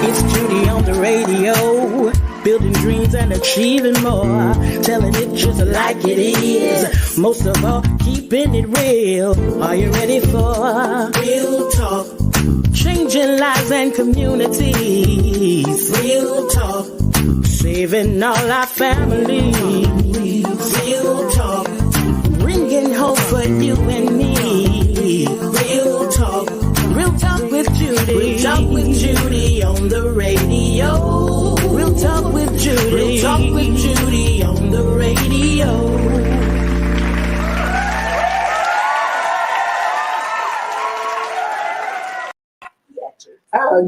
It's Judy on the radio, building dreams and achieving more, telling it just like it is. Most of all, keeping it real. Are you ready for real talk? Changing lives and communities. Real talk. Saving all our families. Real talk. Bringing hope for you and me. Real talk. Real talk with Judy. Real talk with Judy on the radio. Real talk with Judy. Real talk with Judy on the radio.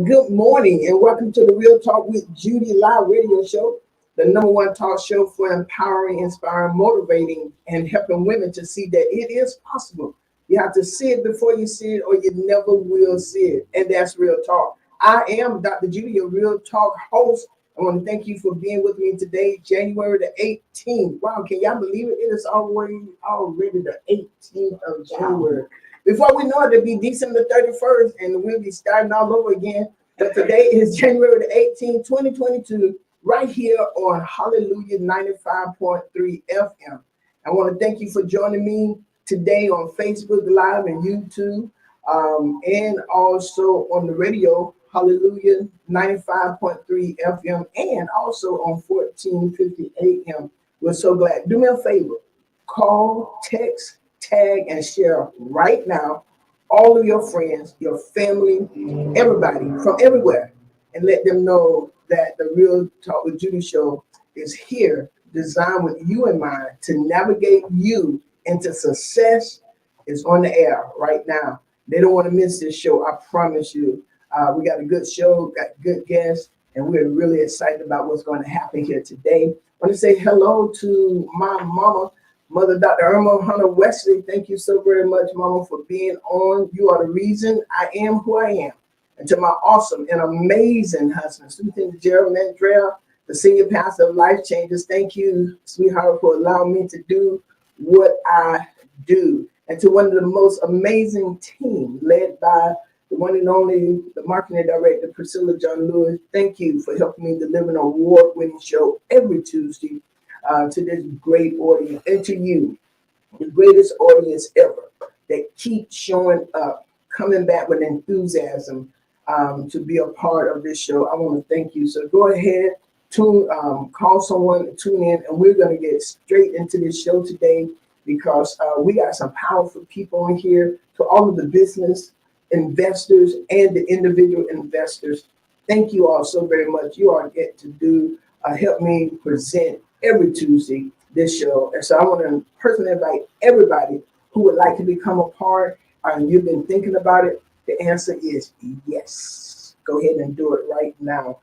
Good morning and welcome to the Real Talk with Judy live radio show, the #1 talk show for empowering, inspiring, motivating, and helping women to see that it is possible. You have to see it before you see it, or you never will see it. And that's Real Talk. I am Dr. Judy, your Real Talk host. I want to thank you for being with me today, January the 18th. Wow, can y'all believe it? It is already the 18th of January. Before we know it, it'll be December 31st, and we'll be starting all over again. But today is January the 18th, 2022, right here on Hallelujah 95.3 FM. I want to thank you for joining me today on Facebook Live and YouTube, and also on the radio, Hallelujah 95.3 FM, and also on 1450 AM. We're so glad. Do me a favor, call, text, tag, and share right now all of your friends, your family, everybody from everywhere, and let them know that the Real Talk with Judy show is here, designed with you in mind to navigate you into success. Is on the air right now. They don't want to miss this show, I promise you. We got a good show, got good guests, and we're really excited about what's going to happen here today. I want to say hello to my mama, Mother Dr. Irma Hunter Wesley. Thank you so very much, Mama, for being on. You are the reason I am who I am. And to my awesome and amazing husband, Susan Judy Mandrell, the senior pastor of Life Changes. Thank you, sweetheart, for allowing me to do what I do. And to one of the most amazing teams led by the one and only, the marketing director, Priscilla John Lewis. Thank you for helping me deliver an award-winning show every Tuesday to this great audience, and to you, the greatest audience ever, that keeps showing up, coming back with enthusiasm to be a part of this show. I want to thank you. So go ahead, call someone, tune in, and we're going to get straight into this show today, because we got some powerful people in here. To all of the business investors and the individual investors, thank you all so very much. You all get to do help me present every Tuesday this show. And so I want to personally invite everybody who would like to become a part, and you've been thinking about it. The answer is yes. Go ahead and do it right now,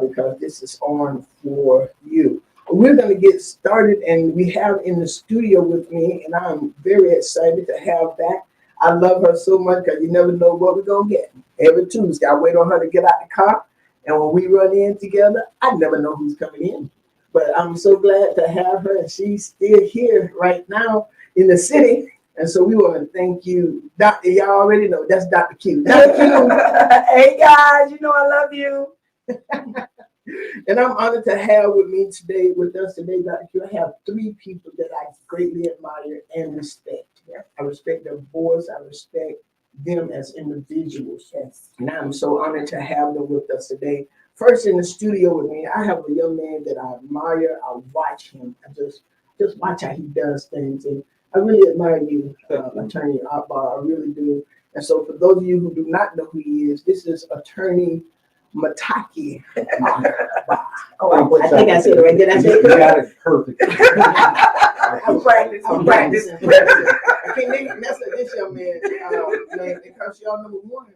because this is on for you. We're going to get started, and we have in the studio with me, and I'm very excited to have back. I love her so much because you never know what we're going to get. Every Tuesday, I wait on her to get out the car, and when we run in together, I never know who's coming in. But I'm so glad to have her, and she's still here right now in the city. And so we want to thank you, Doctor. Y'all already know that's Dr. Q. Dr. Q. Hey guys, you know I love you. And I'm honored to have with us today, Dr. Q. I have 3 people that I greatly admire and respect. I respect their voice. I respect them as individuals. Yes. And I'm so honored to have them with us today. First in the studio with me, I have a young man that I admire. I watch him. I just watch how he does things. And I really admire you, Attorney Akbar. I really do. And so for those of you who do not know who he is, this is Attorney Mutaqee Akbar. Oh, I think I said it right. Did I say it? You got it perfect. I'm practicing. I can't mess with this young man, because y'all, number one,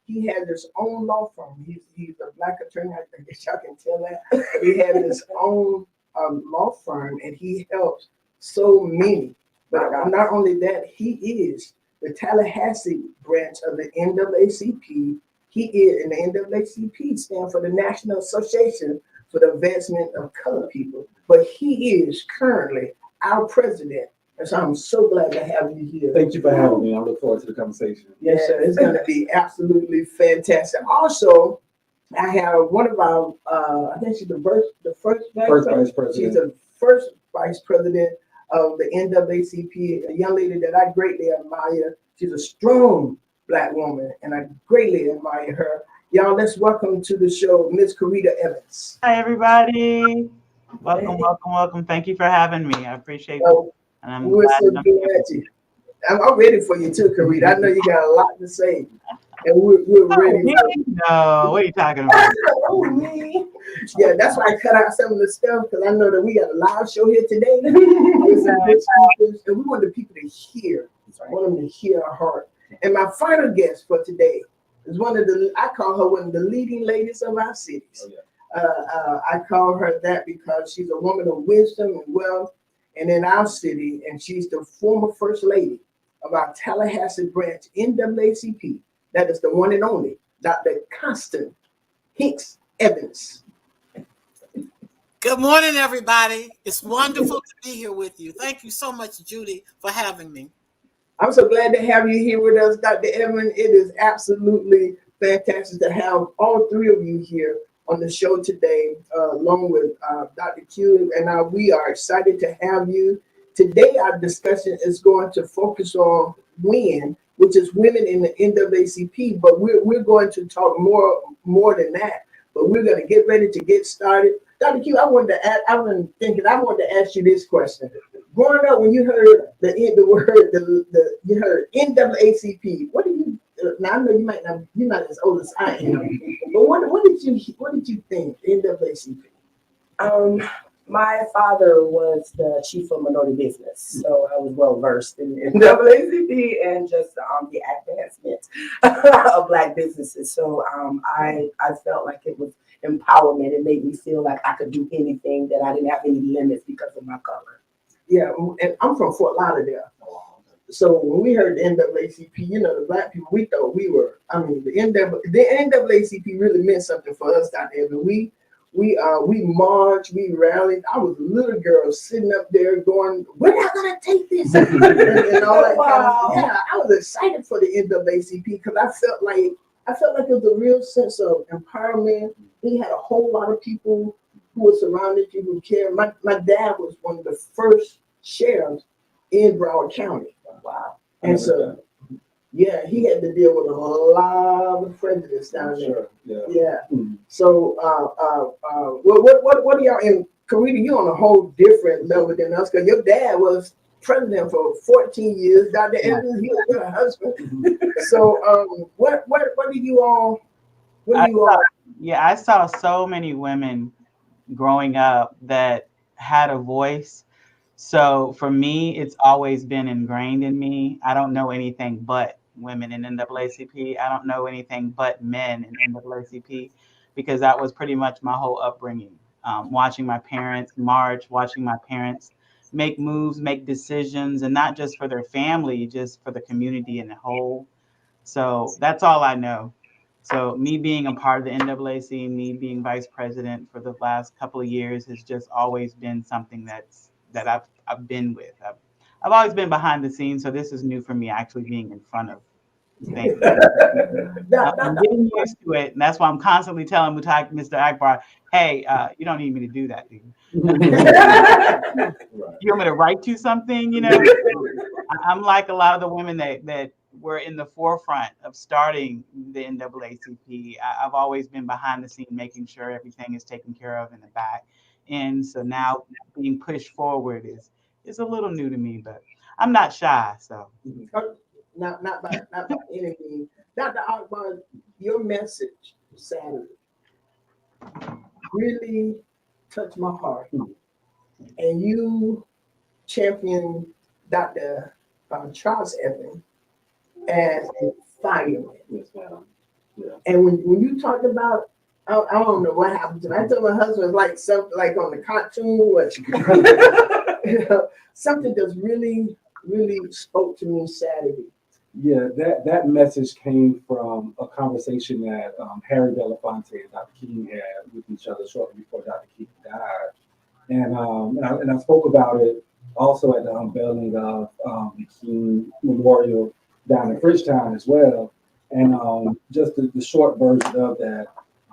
he has his own law firm. He's a Black attorney. I guess y'all can tell that. He has his own law firm, and he helps so many. But not only that, he is the Tallahassee branch of the NAACP. He is, and the NAACP stands for the National Association for the Advancement of Colored People. But he is currently our president. And so I'm so glad to have you here. Thank you for having me. I look forward to the conversation. Yes, sir. It's going to be absolutely fantastic. Also, I have one of our, I think she's the first Vice President. She's the first vice president of the NAACP, a young lady that I greatly admire. She's a strong Black woman, and I greatly admire her. Y'all, let's welcome to the show, Miss Karita Evans. Hi, everybody. Welcome, welcome, welcome. Thank you for having me. I appreciate it. And I'm We're glad so I'm glad here. you. I'm ready for you too, Karita. I know you got a lot to say, and we're ready. No, what are you talking about? Oh, me. Yeah, that's why I cut out some of the stuff because I know that we got a live show here today. With some good speakers, and we want the people to hear. I want them to hear our heart. And my final guest for today is I call her one of the leading ladies of our cities. I call her that because she's a woman of wisdom and wealth, and in our city, and she's the former first lady of our Tallahassee Branch NAACP. That is the one and only Dr. Constance Hicks Evans. Good morning, everybody. It's wonderful to be here with you. Thank you so much, Judy, for having me. I'm so glad to have you here with us, Dr. Evans. It is absolutely fantastic to have all three of you here on the show today, along with Dr. Q. And we are excited to have you. Today, our discussion is going to focus on WIN, which is Women in the NAACP, but we're going to talk more than that. But we're going to get ready to get started. Dr. Q, I wanted to ask you this question. Growing up, when you heard you heard NAACP, what do you? Now I know you're not as old as I am, but what did you think NAACP? My father was the chief of minority business, so I was well versed in NAACP and just the advancement of Black businesses. So I felt like it was empowerment. It made me feel like I could do anything, that I didn't have any limits because of my color. Yeah, and I'm from Fort Lauderdale. So when we heard the NAACP, the Black people, we thought we were. I mean, the NAACP really meant something for us down there. But we marched, we rallied. I was a little girl sitting up there going, "We're not gonna take this." and all that kind of, yeah, I was excited for the NAACP because I felt like it was a real sense of empowerment. We had a whole lot of people who were surrounded you, who cared. My dad was one of the first sheriffs in Broward County. Wow. And so, yeah, he had to deal with a lot of prejudice down there. Sure. Yeah. Mm-hmm. So, what are y'all in? Karita, you're on a whole different level than us because your dad was president for 14 years. Dr. Evans, he was your husband. So, what do you all? I saw so many women growing up that had a voice. So for me, it's always been ingrained in me. I don't know anything but women in NAACP. I don't know anything but men in NAACP because that was pretty much my whole upbringing. Watching my parents march, watching my parents make moves, make decisions, and not just for their family, just for the community in the whole. So that's all I know. So me being a part of the NAACP, me being vice president for the last couple of years has just always been something that I've been with. I've always been behind the scenes, so this is new for me, actually being in front of things. I'm getting used to it, and that's why I'm constantly telling Mr. Akbar, "Hey, you don't need me to do that, do you? You want me to write you something?" I'm like a lot of the women that were in the forefront of starting the NAACP. I've always been behind the scene, making sure everything is taken care of in the back. And so now being pushed forward is a little new to me, but I'm not shy. So not by any means. Dr. Akbar, your message Saturday really touched my heart, and you championed Dr. Charles Evans as a fireman. And when you talked about, I don't know what happened to me. I told my husband, it's like something like on the cartoon, something that's really, really spoke to me Saturday. Yeah, that message came from a conversation that Harry Belafonte and Dr. King had with each other shortly before Dr. King died. And I spoke about it also at the unveiling of the King Memorial down in Bridgetown as well. And just the short version of that,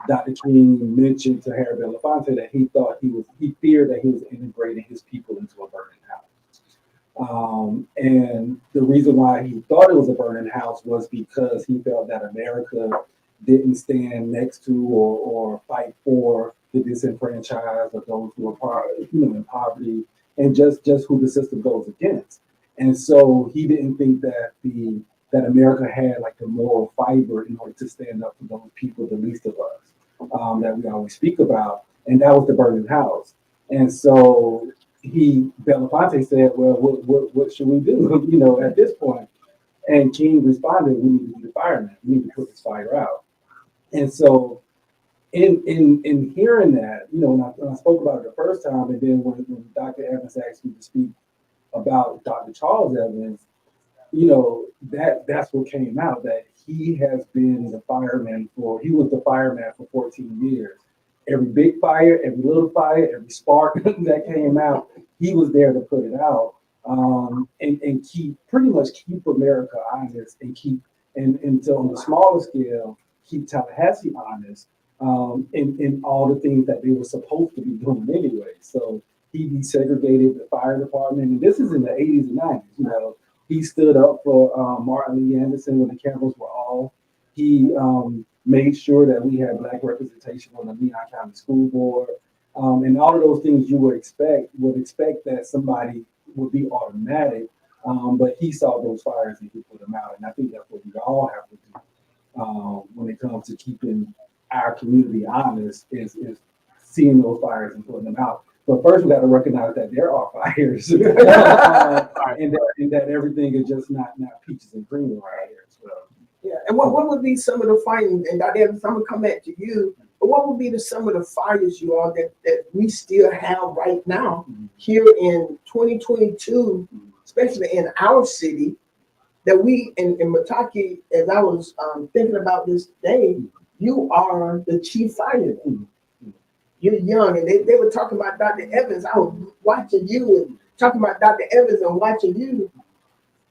Dr. King mentioned to Harry Belafonte that he feared that he was integrating his people into a burning house. And the reason why he thought it was a burning house was because he felt that America didn't stand next to or fight for the disenfranchised or those who are in poverty, and just who the system goes against. And so he didn't think that that America had like the moral fiber in order to stand up for those people, the least of us, that we always speak about. And that was the burning house. And so Belafonte said, well, what should we do, at this point? And King responded, we need to be the firemen. We need to put this fire out. And so in hearing that, when I spoke about it the first time, and then when Dr. Evans asked me to speak about Dr. Charles Evans, that's what came out, that he has been he was the fireman for 14 years. Every big fire, every little fire, every spark that came out, he was there to put it out, and pretty much keep America honest, and so on the smaller scale, keep Tallahassee honest, in all the things that they were supposed to be doing anyway. So he desegregated the fire department, and this is in the 80s and 90s. He stood up for Martin Lee Anderson when the cameras were off. He made sure that we had Black representation on the Leon County School Board, and all of those things you would expect that somebody would be automatic. But he saw those fires and he put them out, and I think that's what we all have to do when it comes to keeping our community honest, is seeing those fires and putting them out. But first, we got to recognize that there are fires, and that everything is just not peaches and cream right here as well. Yeah, and what would be some of the fighting? And Dr. Evans, I'm gonna come back to you. But what would be some of the fires you all that we still have right now here in 2022, especially in our city, that we in Mutaqee, as I was thinking about this day, you are the chief fireman. You're young, and they were talking about Dr. Evans. I was watching you and talking about Dr. Evans and watching you.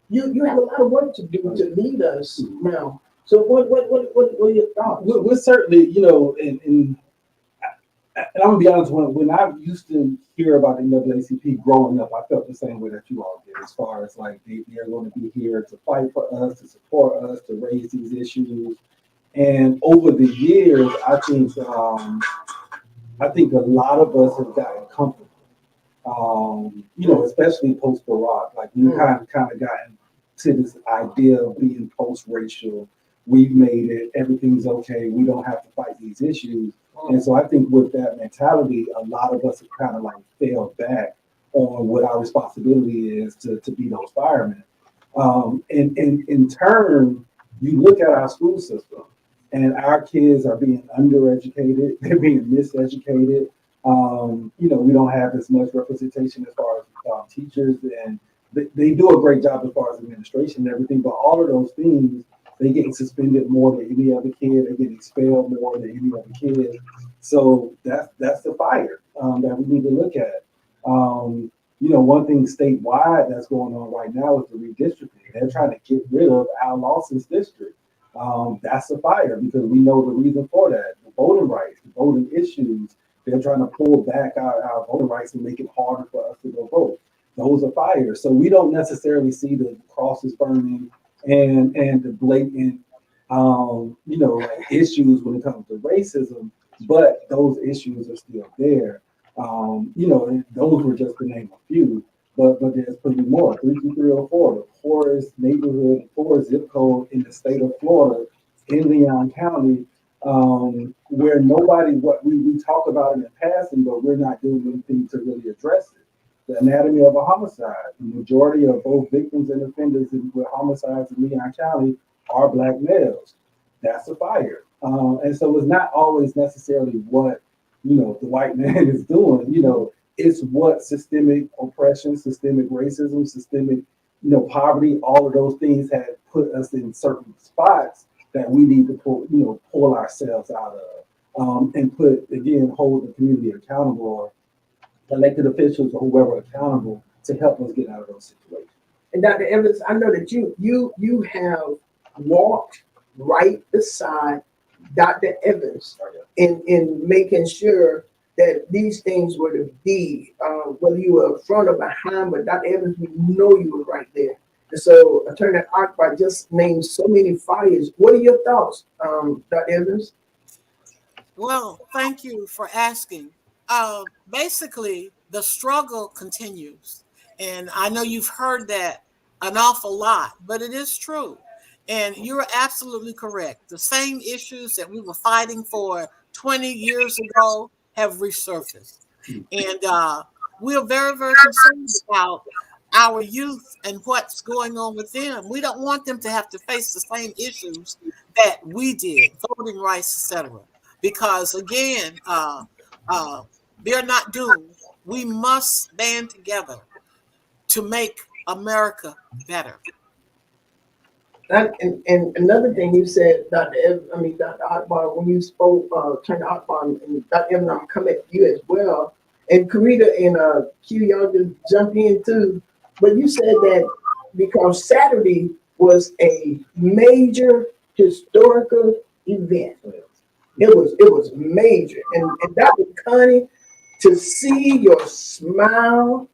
You have a lot of work to do to lead us now. So what are your thoughts? We're certainly, and I'm gonna be honest, when I used to hear about the NAACP growing up, I felt the same way that you all did, as far as like they're going to be here to fight for us, to support us, to raise these issues. And over the years, I think a lot of us have gotten comfortable, especially post-Barack. Like we kind of gotten to this idea of being post-racial. We've made it, everything's okay, we don't have to fight these issues. And so I think with that mentality, a lot of us have kind of like failed back on what our responsibility is to be those firemen. And in turn, you look at our school system, and our kids are being undereducated, they're being miseducated. We don't have as much representation as far as teachers, and they do a great job as far as administration and everything, but all of those things, they getting suspended more than any other kid, they get expelled more than any other kid. So that's the fire that we need to look at. One thing statewide that's going on right now is the redistricting. They're trying to get rid of Al Lawson's district. That's a fire, because we know the reason for that. The voting rights, the voting issues, they're trying to pull back our voting rights and make it harder for us to go vote. Those are fires. So we don't necessarily see the crosses burning and the blatant, issues when it comes to racism, but those issues are still there. Those were just to name a few, but there's plenty more. 32304, the poorest neighborhood, the poorest zip code in the state of Florida, in Leon County, where we talk about it in passing, but we're not doing anything to really address it. The anatomy of a homicide. The majority of both victims and offenders with homicides in Leon County are Black males. That's a fire. And so it's not always necessarily what, the white man is doing. It's what systemic oppression, systemic racism, systemic, poverty, all of those things have put us in certain spots that we need to pull ourselves out of, and hold the community accountable, or elected officials or whoever accountable to help us get out of those situations. And Dr. Evans, I know that you have walked right beside Dr. Evans in making sure that these things were to be, whether you were front or behind, but Dr. Evans, we know you were right there. And so Attorney Akbar just named so many fires. What are your thoughts, Dr. Evans? Well, thank you for asking. Basically, the struggle continues. And I know you've heard that an awful lot, but it is true. And you're absolutely correct. The same issues that we were fighting for 20 years ago have resurfaced. And we're very, very concerned about our youth and what's going on with them. We don't want them to have to face the same issues that we did, voting rights, etc. Because again, they're not doomed. We must band together to make America better. And another thing you said, Dr. Akbar, when you spoke, Attorney Akbar, and Dr. Evans, I'm coming at you as well. And Karita and Q, y'all just jump in too. But you said that because Saturday was a major historical event. It was major. And Dr. Connie, to see your smile,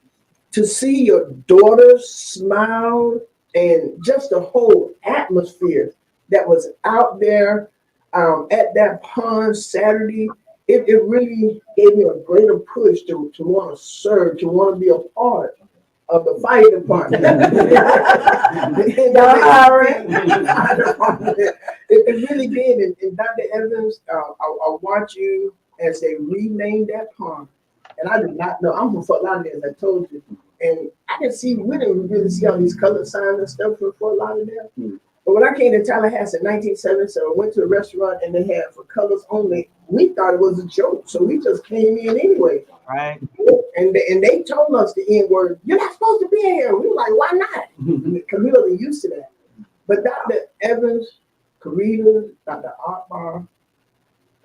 to see your daughter smile, and just the whole atmosphere that was out there at that pond Saturday, it really gave me a greater push to want to serve, to want to be a part of the fire department. It really did. And Dr. Evans, I watch you as they renamed that pond. And I did not know. I'm from Fort Lauderdale, as I told you. And I didn't see, we didn't really see all these color signs and stuff from Fort Lauderdale. But when I came to Tallahassee in 1977, I went to a restaurant and they had for colors only. We thought it was a joke. So we just came in anyway. Right. And they told us the N word, you're not supposed to be in here. We were like, why not? Because we wasn't used to that. But Dr. Evans, Karita, Dr. Akbar,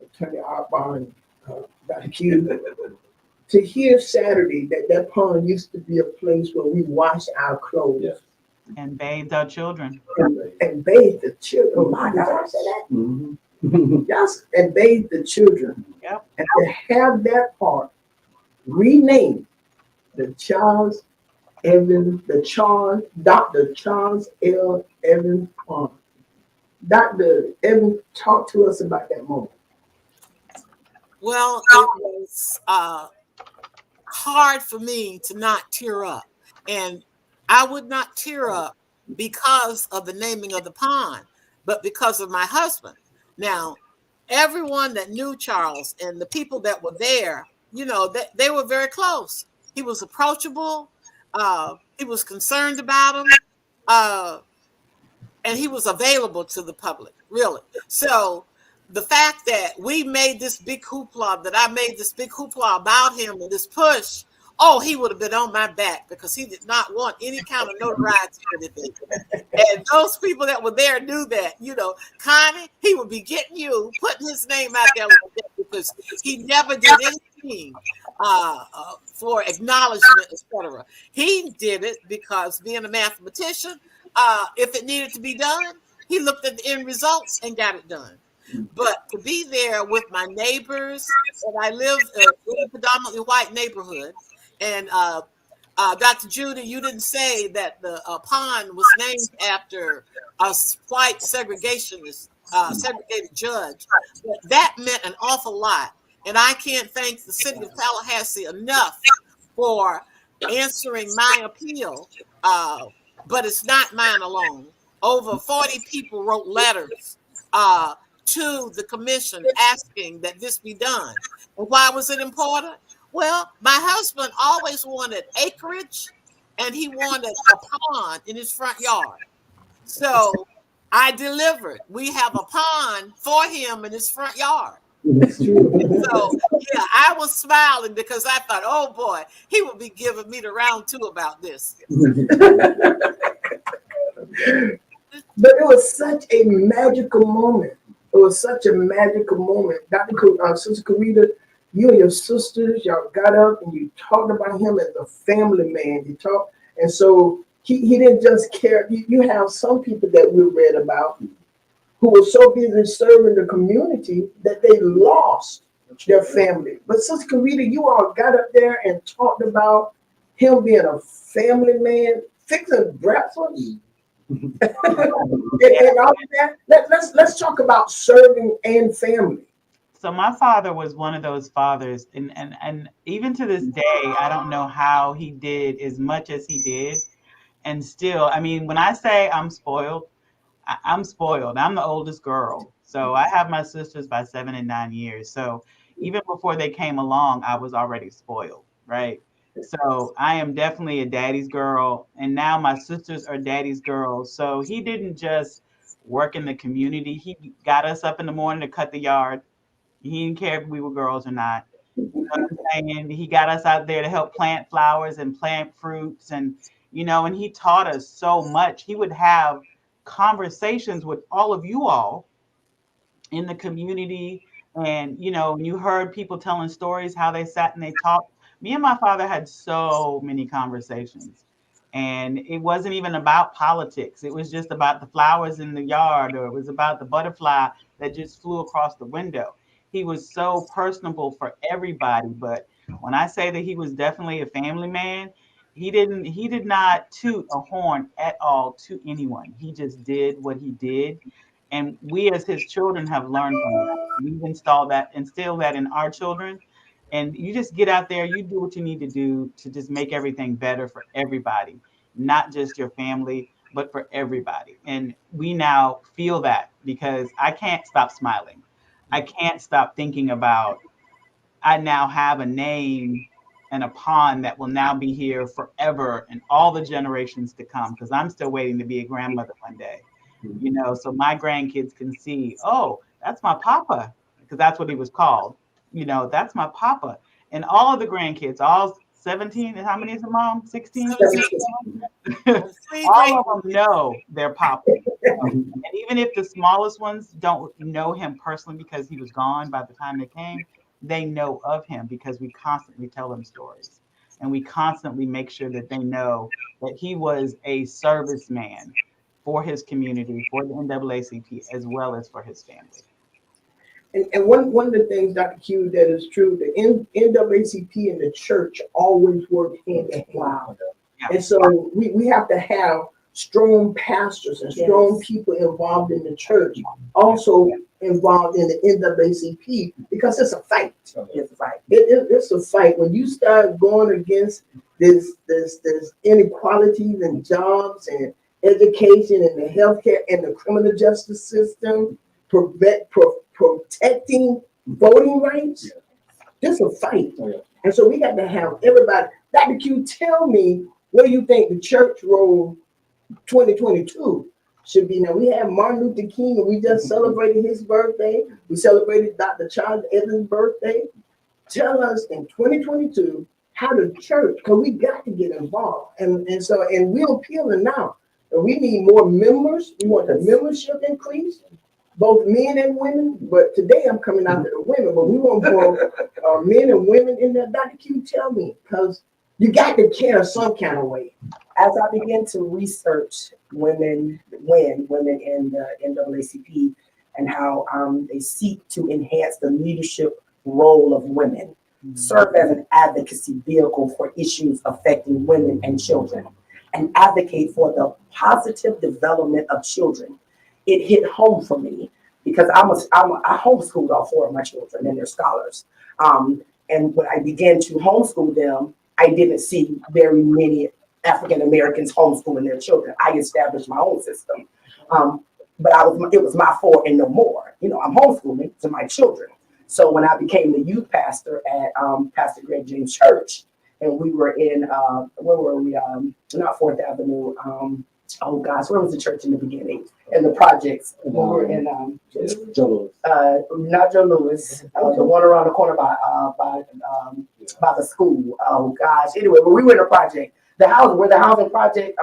Attorney Akbar, and Dr. Q, to hear Saturday that pond used to be a place where we washed our clothes. Yes. And bathed our children. And bathed the children. Oh my God, I said that? Mm-hmm. Yes, and bathed the children. Yep. And to have that part renamed the Charles Evans, Dr. Charles L. Evans Pond. Dr. Evans, talk to us about that moment. Well, it was hard for me to not tear up. And I would not tear up because of the naming of the pond, but because of my husband. Now, everyone that knew Charles and the people that were there, you know, they were very close. He was approachable. He was concerned about them. And he was available to the public, really. So the fact that we made this big hoopla, that I made this big hoopla about him and this push, oh, he would have been on my back because he did not want any kind of notoriety or anything. And those people that were there knew that, you know, Connie, he would be getting you, putting his name out there because he never did anything for acknowledgement, etc. He did it because being a mathematician, if it needed to be done, he looked at the end results and got it done. But to be there with my neighbors, and I live in a predominantly white neighborhood, and Dr. Judy, you didn't say that the pond was named after a white segregationist, segregated judge. But that meant an awful lot. And I can't thank the city of Tallahassee enough for answering my appeal. But it's not mine alone. Over 40 people wrote letters to the commission asking that this be done. And why was it important? Well, my husband always wanted acreage and he wanted a pond in his front yard. So I delivered. We have a pond for him in his front yard. So, yeah, I was smiling because I thought, oh boy, he will be giving me the round two about this. But it was such a magical moment. It was such a magical moment. Sister Karita, you and your sisters, y'all got up and you talked about him as a family man. You talked, and so he didn't just care. You have some people that we read about who were so busy serving the community that they lost their family. But Sister Karita, you all got up there and talked about him being a family man, fixing breakfast. and all of that. Let's talk about serving and family. So my father was one of those fathers, and even to this day, I don't know how he did as much as he did. And still, I mean, when I say I'm spoiled, I'm spoiled. I'm the oldest girl. So I have my sisters by 7 and 9 years. So even before they came along, I was already spoiled, right? So I am definitely a daddy's girl. And now my sisters are daddy's girls. So he didn't just work in the community. He got us up in the morning to cut the yard. He didn't care if we were girls or not. You know what I'm saying? He got us out there to help plant flowers and plant fruits, and and he taught us so much. He would have conversations with all of you all in the community, and you heard people telling stories how they sat and they talked. Me and my father had so many conversations, and it wasn't even about politics. It was just about the flowers in the yard, or it was about the butterfly that just flew across the window. He was so personable for everybody. But when I say that he was definitely a family man, he did not toot a horn at all to anyone. He just did what he did, and we as his children have learned from that. We've instilled that in our children. And you just get out there, you do what you need to do to just make everything better for everybody, not just your family, but for everybody. And we now feel that because I can't stop smiling. I can't stop thinking about, I now have a name and a pond that will now be here forever and all the generations to come, because I'm still waiting to be a grandmother one day. So my grandkids can see, oh, that's my papa, because that's what he was called. That's my papa. And all of the grandkids, all 17, and how many is the mom? 16? All of them know their papa. And even if the smallest ones don't know him personally because he was gone by the time they came, they know of him because we constantly tell them stories. And we constantly make sure that they know that he was a serviceman for his community, for the NAACP, as well as for his family. And one of the things, Dr. Q, that is true, the NAACP and the church always work hand in hand. Wow. Yeah. And so we have to have strong pastors and strong people involved in the church, also involved in the NAACP, because it's a fight. It's a fight. It's a fight. When you start going against this inequalities in jobs and education and the healthcare and the criminal justice system, protecting voting rights, this is a fight. And so we got to have everybody. Dr. Q, tell me, what do you think the church role 2022 should be? Now, we have Martin Luther King, and we just celebrated his birthday. We celebrated Dr. Charles Evans' birthday. Tell us in 2022 how the church, because we got to get involved. And we're appealing now. And we need more members. We want the membership increase, both men and women. But today I'm coming out to the women, but we want more men and women in there. Dr. Q, tell me, because you got to care some kind of way. As I began to research women in the NAACP and how they seek to enhance the leadership role of women, serve as an advocacy vehicle for issues affecting women and children, and advocate for the positive development of children, it hit home for me because I homeschooled all 4 of my children and they're scholars. And when I began to homeschool them, I didn't see very many African Americans homeschooling their children. I established my own system, but it was my 4 and no more. I'm homeschooling to my children. So when I became the youth pastor at Pastor Greg James Church, and we were in where were we? Not 4th Avenue. Oh gosh, where was the church in the beginning? And the projects. We were in Joe Lewis. Not Joe Lewis. The one around the corner by the school. Oh gosh. Anyway, but we were in a project. The house where the housing project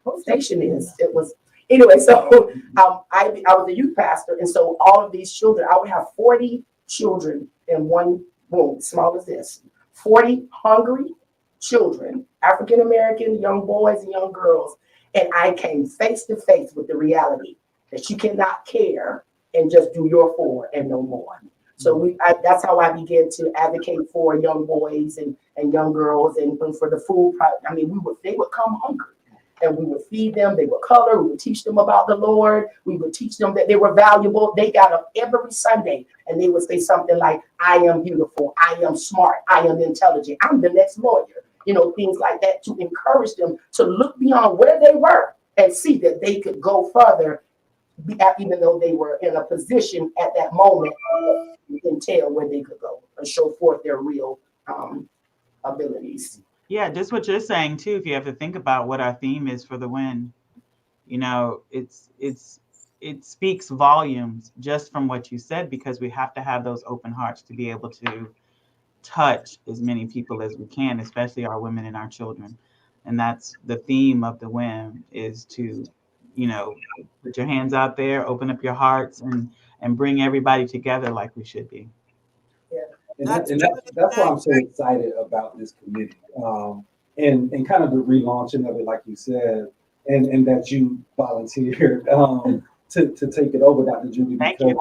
what station is. It was anyway. So I was a youth pastor, and so all of these children, I would have 40 children in one room, small as this. 40 hungry children, African American young boys and young girls, and I came face to face with the reality. that you cannot care and just do your for and no more. So that's how I began to advocate for young boys and young girls and for the food. I mean, they would come hungry and we would feed them. They would color. We would teach them about the Lord. We would teach them that they were valuable. They got up every Sunday and they would say something like, I am beautiful. I am smart. I am intelligent. I'm the next lawyer. You know, things like that to encourage them to look beyond where they were and see that they could go further, even though they were in a position at that moment and tell where they could go and show forth their real abilities. Yeah, just what you're saying too. If you have to think about what our theme is for the win, you know, it speaks volumes just from what you said, because we have to have those open hearts to be able to touch as many people as we can, especially our women and our children. And that's the theme of the win, is to, you know, put your hands out there, open up your hearts, and bring everybody together like we should be. And that's why I'm so excited about this committee, and kind of the relaunching of it, like you said, and that you volunteered to take it over, Dr. Judy. Thank you.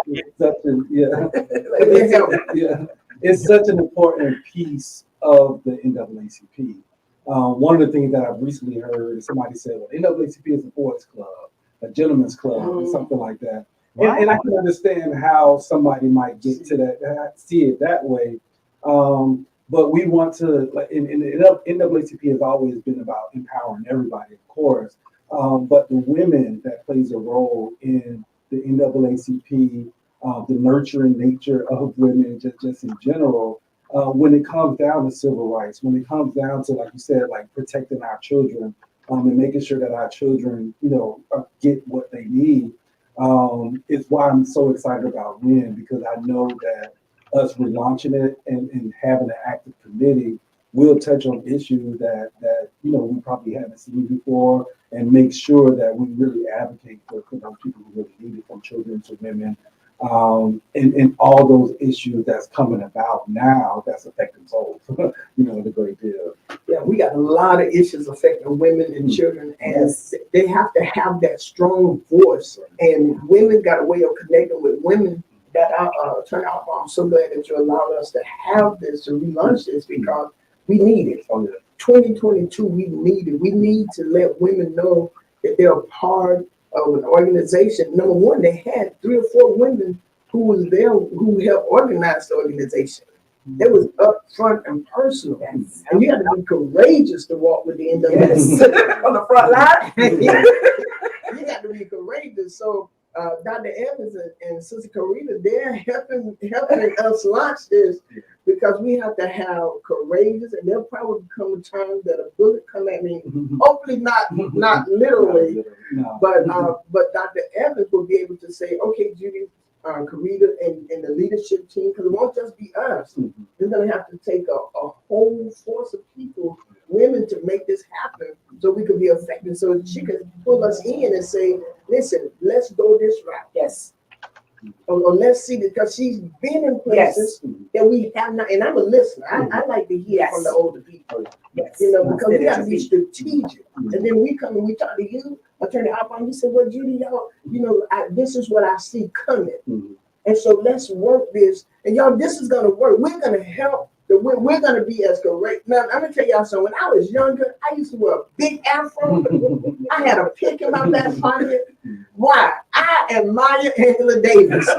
It's such an important piece of the NAACP. One of the things that I've recently heard, somebody said, well, NAACP is a boys club, a gentleman's club, or something like that. And I can understand how somebody might get to that, see it that way. But we want to, NAACP has always been about empowering everybody, of course. But the women that plays a role in the NAACP, the nurturing nature of women, just in general, when it comes down to civil rights, when it comes down to, like you said, like protecting our children, and making sure that our children, you know, get what they need. It's why I'm so excited about WIN, because I know that us relaunching it and having an active committee will touch on issues that you know we probably haven't seen before, and make sure that we really advocate for those people who really need it, from children to women, and all those issues that's coming about now that's affecting souls. You know, the great deal. Yeah, we got a lot of issues affecting women and children, and they have to have that strong voice. And women got a way of connecting with women that turn out. I'm so glad that you allowed us to have this, to relaunch this, because we need it. 2022, we need it. We need to let women know that they're a part of an organization. Number one, they had 3 or 4 women who was there who helped organize the organization. It was up front and personal. Yes. And you have to be courageous to walk with the NAACP on the front line. You got to be courageous. So Dr. Evans and Sister Karita, they're helping us launch this, because we have to have courageous, and there'll probably come a time that a bullet come at me. Hopefully not literally, but Dr. Evans will be able to say, okay, Judy, Karita, and the leadership team, because it won't just be us. It's going to have to take a whole force of people, women, to make this happen, so we can be effective, so she can pull us in and say, listen, let's go this route. Yes. Or let's see, because she's been in places that we have not, and I'm a listener. I like to hear from the older people. Yes. You know, because we got to be strategic. And then we come and we talk to you, Attorney Akbar, and you say, well, Judy, y'all, you know, this is what I see coming. And so let's work this. And y'all, this is going to work. We're going to help. We're going to be as correct. Now, I'm going to tell y'all something. When I was younger, I used to wear a big afro. I had a pick in my back pocket. Why? I admire Angela Davis.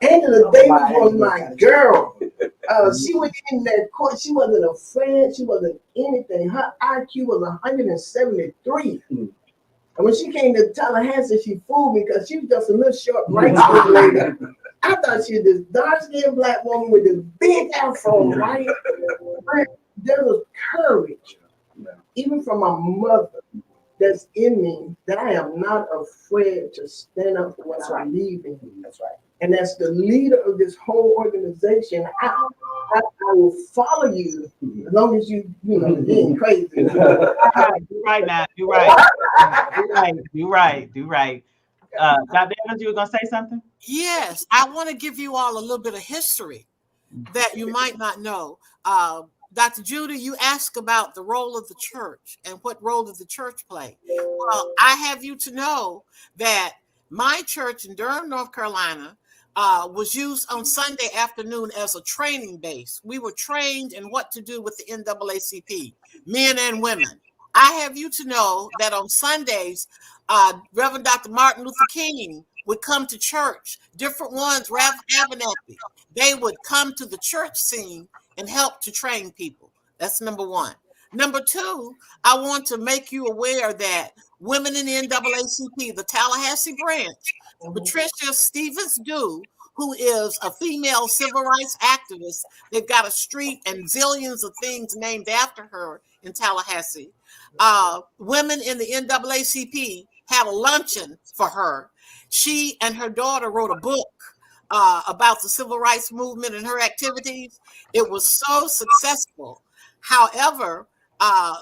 Angela Davis was my girl. She was in that court. She wasn't a friend. She wasn't anything. Her IQ was 173. And when she came to Tallahassee, she fooled me, because she was just a little short, bright skinned lady. I thought she was this dark-skinned black woman with this big afro, right? There was courage, even from my mother, that's in me, that I am not afraid to stand up for what I believe in. That's right. And as the leader of this whole organization, I will follow you as long as you know, being crazy. You're right now. You're right. You're right. Dr. Evans, you were going to say something? Yes, I want to give you all a little bit of history that you might not know. Dr. Judy, you asked about the role of the church and what role does the church play. Well, I have you to know that my church in Durham, North Carolina, was used on Sunday afternoon as a training base. We were trained in what to do with the NAACP, men and women. I have you to know that on Sundays, Reverend Dr. Martin Luther King would come to church, different ones, Rev. Abernathy. They would come to the church scene and help to train people. That's number one. Number two, I want to make you aware that women in the NAACP, the Tallahassee branch, Patricia Stevens-Dew, who is a female civil rights activist, they've got a street and zillions of things named after her in Tallahassee. Women in the NAACP had a luncheon for her. She and her daughter wrote a book about the civil rights movement and her activities. It was so successful. However,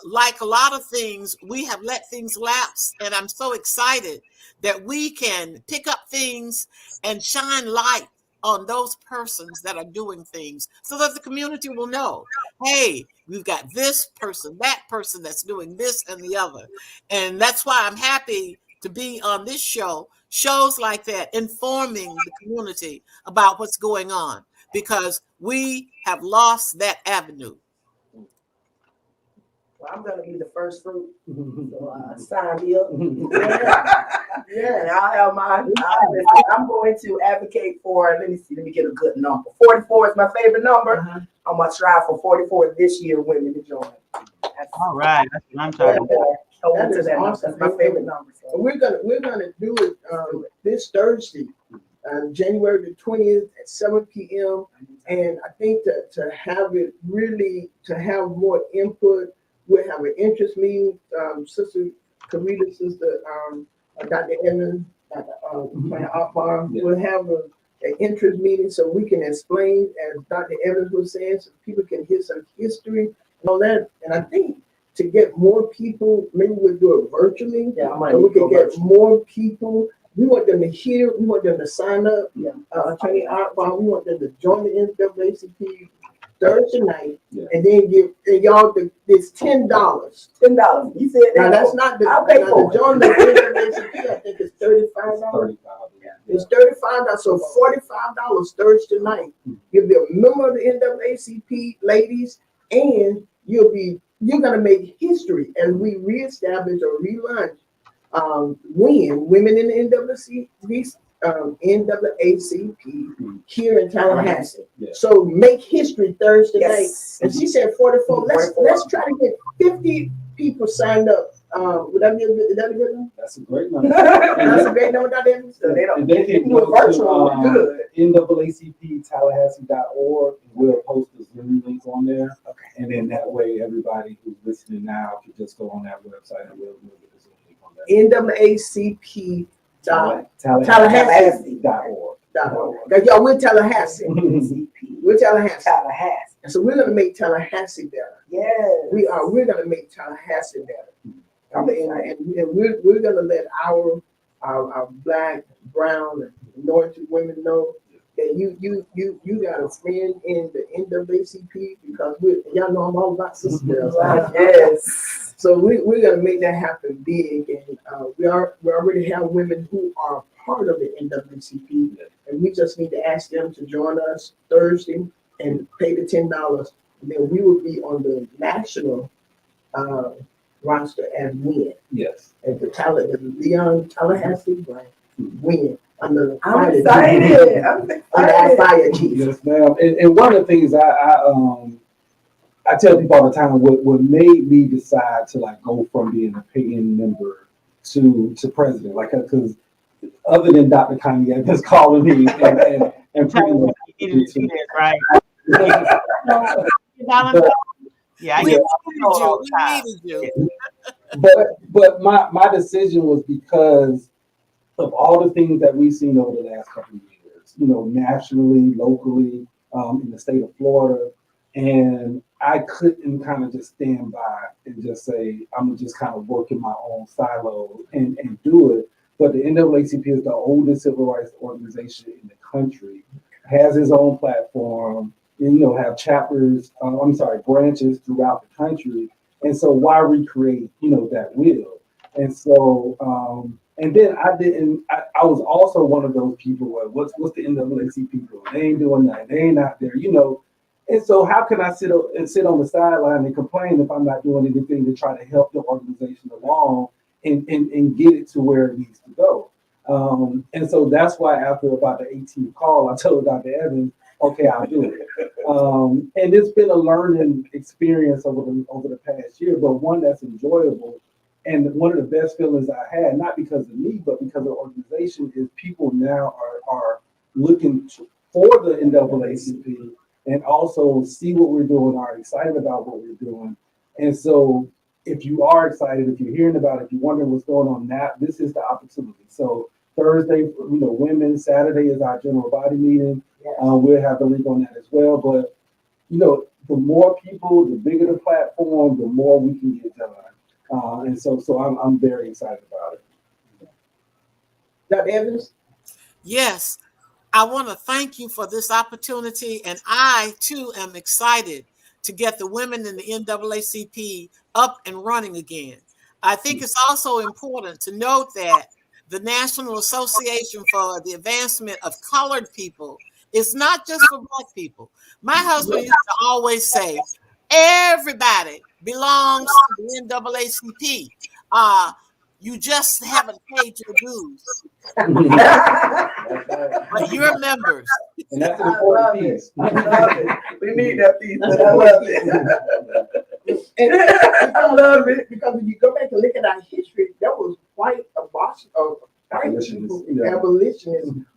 like a lot of things, we have let things lapse, and I'm so excited that we can pick up things and shine light on those persons that are doing things so that the community will know, hey, we've got this person, that person that's doing this and the other. And that's why I'm happy to be on this show, shows like that, informing the community about what's going on, because we have lost that avenue. Well, I'm gonna be the first fruit. So sign me up. Yeah, and I'll have mine. I'm going to advocate for. Let me get a good number. 44 is my favorite number. I'm gonna strive for 44 this year. Women to join. All right, that's what I'm talking about. That is awesome. That's my favorite number. So. We're gonna do it this Thursday, January the 20th at 7 p.m. And I think that to have it really, to have more input, we'll have an interest meeting. Sister Karita, Sister Dr. Evans, Dr. Akbar, we'll have an interest meeting so we can explain, as Dr. Evans was saying, so people can hear some history and all that. And I think to get more people, maybe we'll do it virtually, so we can get more people. We want them to hear, we want them to sign up. Attorney Akbar, we want them to join the NAACP Thursday night, and then give y'all it's $10. $10. You said that. Now that's not the. I'll pay for the join the NAACP, I think it's $35. It's $35, so $45 Thursday night. You'll be a member of the NAACP, ladies, and you're gonna make history as we reestablish or relaunch women in the NAACP here in Tallahassee. So make history Thursday night. And she said 44. Let's try to get 50 people signed up. Would that be is that a good one? That's a great number. That's a great number, Dr. Evans. So they can go to NAACPTallahassee.org, and we'll post the Zoom links on there. Okay. And then that way, everybody who's listening now can just go on that website and we'll get the Zoom link on that. NAACP Tallahassee.org. Y'all, we're Tallahassee. We're Tallahassee. And so we're gonna make Tallahassee better. Yes. We are. We're gonna make Tallahassee better. I mean, and we're gonna let our Black, brown, and anointed women know that you got a friend in the NAACP, because y'all know I'm all about sisters. Yes. So we're gonna make that happen big, and we already have women who are part of the NAACP, and we just need to ask them to join us Thursday and pay the $10, and then we will be on the national roster as WIN. Yes. At the Leon Tallahassee Branch WIN. I'm excited. Under fire chief. Yes, ma'am. And one of the things I tell people all the time, what made me decide to like go from being a paying member to president, like, because other than Dr. Kanye just calling me and pretty much right. Yeah, we needed you. But my decision was because of all the things that we've seen over the last couple of years, nationally, locally, in the state of Florida. And I couldn't kind of just stand by and just say, I'm just kind of work in my own silo and do it. But the NAACP is the oldest civil rights organization in the country, has its own platform, and, have chapters, branches throughout the country. And so why recreate, that wheel? And so And then I was also one of those people where what's the NAACP people? They ain't doing nothing. They ain't out there, you know. And so how can I sit on the sideline and complain if I'm not doing anything to try to help the organization along and get it to where it needs to go? And so that's why after about the 18th call, I told Dr. Evans, okay, I'll do it. And it's been a learning experience over the past year, but one that's enjoyable. And one of the best feelings I had, not because of me, but because of the organization, is people now are looking for the NAACP and also see what we're doing, are excited about what we're doing. And so if you are excited, if you're hearing about it, if you're wondering what's going on now, this is the opportunity. So Thursday, women, Saturday is our general body meeting. We'll have the link on that as well. But, the more people, the bigger the platform, the more we can get done. And so I'm very excited about it. Dr. Evans? Yes, I want to thank you for this opportunity, and I too am excited to get the women in the NAACP up and running again. I think it's also important to note that the National Association for the Advancement of Colored People is not just for Black people. My husband used to always say, everybody belongs to the NAACP. You just haven't paid your dues. But you're members. And that's an important piece. I love it. We need that piece. I love it. And I love it because when you go back and look at our history, that was white abolitionists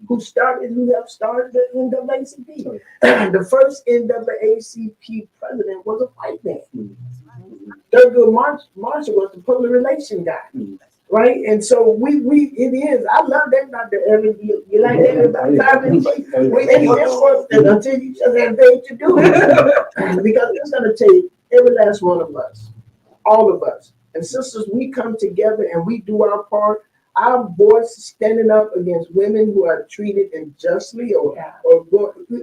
who helped start the NAACP. The first NAACP president was a white man. Thurgood Marshall was the public relations guy. Right, and so it is. I love that, Dr. Evans. You like that? We ain't work until you just have paid to do it, because it's going to take every last one of us, all of us, and sisters. We come together and we do our part. Our voice standing up against women who are treated unjustly, or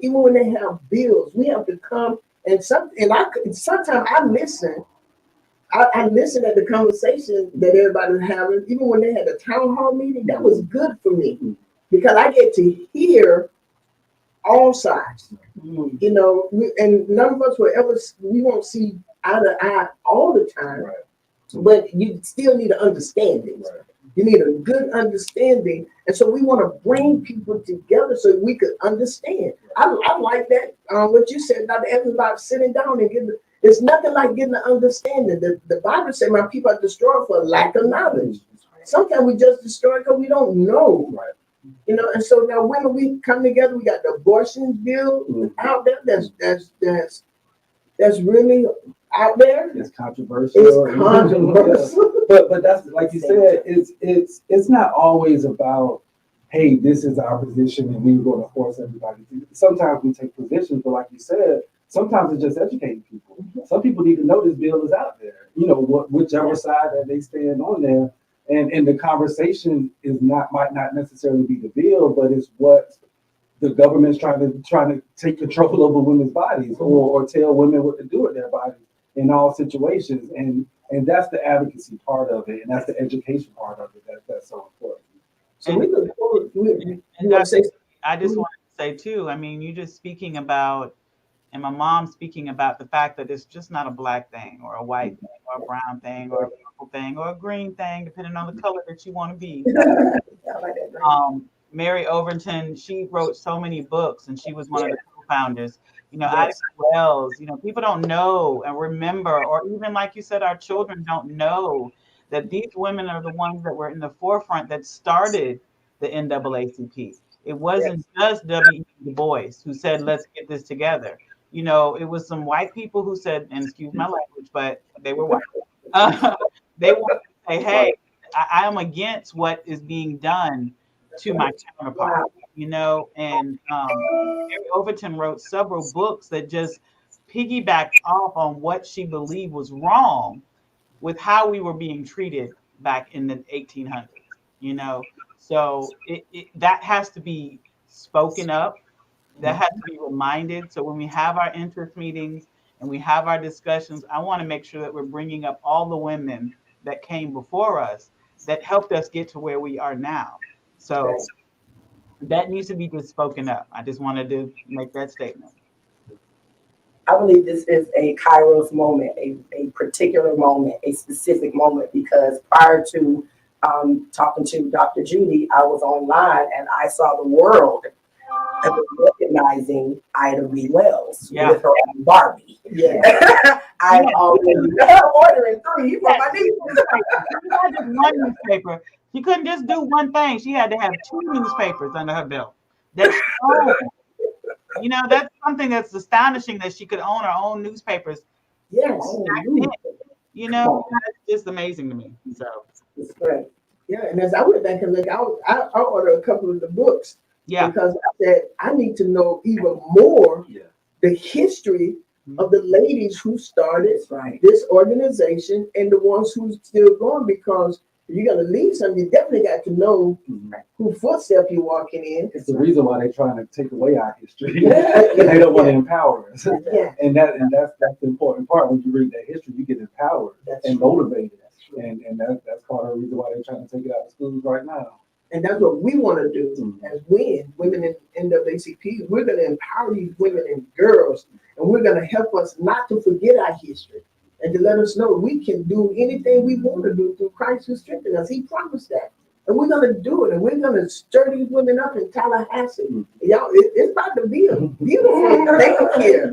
even when they have bills, we have to come and sometimes I listen. I listened at the conversation that everybody was having, even when they had a town hall meeting. That was good for me because I get to hear all sides. And none of us we won't see eye to eye all the time, but you still need an understanding. You need a good understanding, and so we want to bring people together so we could understand. I like that. What you said, Dr. Evans, about sitting down and getting. It's nothing like getting an understanding. The Bible says my people are destroyed for lack of knowledge. Sometimes we just destroy because we don't know. And so now when we come together, we got the abortion bill out there that's really out there. It's controversial. It's controversial. But that's, like you said, it's not always about, hey, this is our position and we're going to force everybody to. Sometimes we take positions, but like you said, sometimes it's just educating people. Some people need to know this bill is out there. Whichever side that they stand on there, and the conversation might not necessarily be the bill, but it's what the government's trying to take control over women's bodies, or tell women what to do with their bodies in all situations. And that's the advocacy part of it, and that's the education part of it that's so important. So we look forward. I just wanted to say too. I mean, you just speaking about. And my mom speaking about the fact that it's just not a Black thing or a white thing or a brown thing or a purple thing or a green thing, depending on the color that you want to be. Mary Overton, she wrote so many books, and she was one of the co-founders. Ida Wells, people don't know and remember, or even like you said, our children don't know that these women are the ones that were in the forefront that started the NAACP. It wasn't just W.E. Du Bois who said, let's get this together. It was some white people who said, and excuse my language, but they were white. They wanted to say, hey, I am against what is being done to my counterpart, and Mary Overton wrote several books that just piggybacked off on what she believed was wrong with how we were being treated back in the 1800s, So that has to be spoken up. That has to be reminded. So when we have our interest meetings and we have our discussions, I want to make sure that we're bringing up all the women that came before us that helped us get to where we are now. So that needs to be just spoken up. I just wanted to make that statement. I believe this is a Kairos moment, a particular moment, a specific moment, because prior to talking to Dr. Judy, I was online and I saw the world recognizing Ida B. Wells with her own Barbie. Yeah. I'm already ordering 3 for my niece. Not just one newspaper. She couldn't just do one thing. She had to have 2 newspapers under her belt. That's that's something that's astonishing, that she could own her own newspapers. Yes. That's just amazing to me. So it's great. Yeah, and as I went back and looked, I ordered a couple of the books. Yeah. Because I said I need to know even more the history of the ladies who started this organization and the ones who's still going, because if you're going to leave something, you definitely got to know who footstep you're walking in. It's the reason why they're trying to take away our history. They don't want to empower us. And that's the important part. When you read that history, you get empowered and motivated. And that's part of the reason why they're trying to take it out of schools right now. And that's what we want to do as women in NAACP. We're going to empower these women and girls, and we're going to help us not to forget our history, and to let us know we can do anything we want to do through Christ who strengthens us. He promised that. And we're going to do it, and we're going to stir these women up in Tallahassee. Y'all, it's about to be a beautiful thing here.